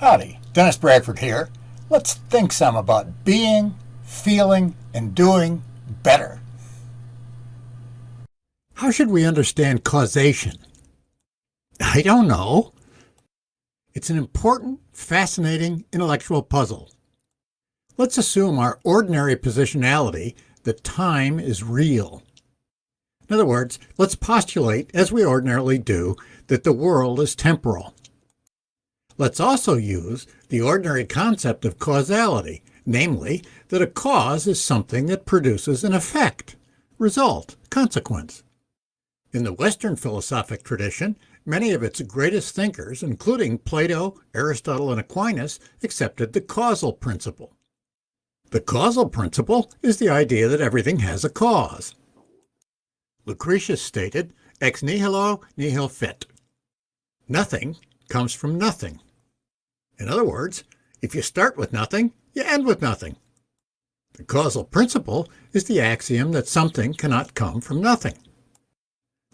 Howdy, Dennis Bradford here. Let's think some about being, feeling, and doing better. How should we understand causation? I don't know. It's an important, fascinating intellectual puzzle. Let's assume our ordinary positionality that time is real. In other words, let's postulate, as we ordinarily do, that the world is temporal. Let's also use the ordinary concept of causality, namely that a cause is something that produces an effect, result, consequence. In the Western philosophic tradition, many of its greatest thinkers, including Plato, Aristotle, and Aquinas, accepted the causal principle. The causal principle is the idea that everything has a cause. Lucretius stated, ex nihilo nihil fit. Nothing comes from nothing. In other words, if you start with nothing, you end with nothing. The causal principle is the axiom that something cannot come from nothing.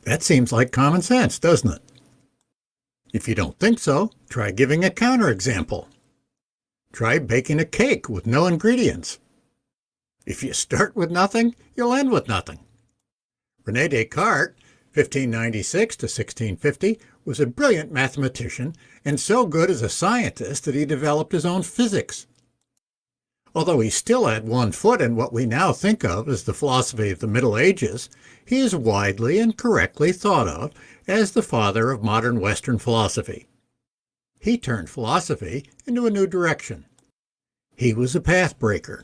That seems like common sense, doesn't it? If you don't think so, try giving a counterexample. Try baking a cake with no ingredients. If you start with nothing, you'll end with nothing. René Descartes, 1596 to 1650, was a brilliant mathematician and so good as a scientist that he developed his own physics. Although he still had one foot in what we now think of as the philosophy of the Middle Ages, he is widely and correctly thought of as the father of modern Western philosophy. He turned philosophy into a new direction. He was a pathbreaker.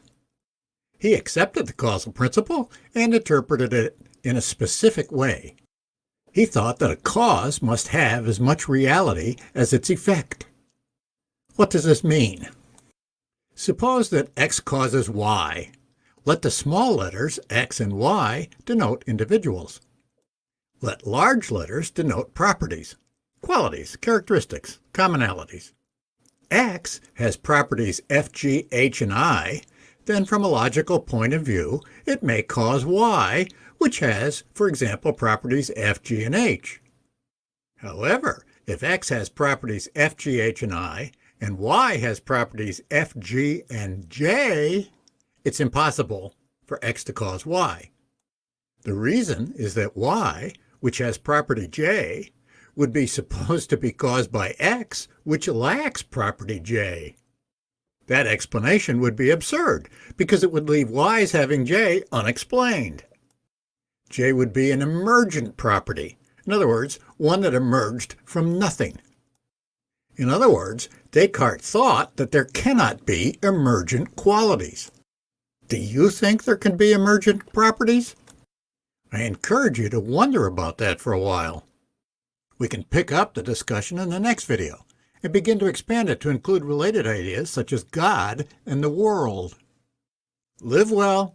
He accepted the causal principle and interpreted it in a specific way. He thought that a cause must have as much reality as its effect. What does this mean? Suppose that X causes Y. Let the small letters X and Y denote individuals. Let large letters denote properties, qualities, characteristics, commonalities. X has properties F, G, H, and I. Then from a logical point of view, it may cause Y, which has, for example, properties F, G, and H. However, if X has properties F, G, H, and I, and Y has properties F, G, and J, it's impossible for X to cause Y. The reason is that Y, which has property J, would be supposed to be caused by X, which lacks property J. That explanation would be absurd, because it would leave Y's having J unexplained. J would be an emergent property, in other words, one that emerged from nothing. In other words, Descartes thought that there cannot be emergent qualities. Do you think there can be emergent properties? I encourage you to wonder about that for a while. We can pick up the discussion in the next video and begin to expand it to include related ideas such as God and the world. Live well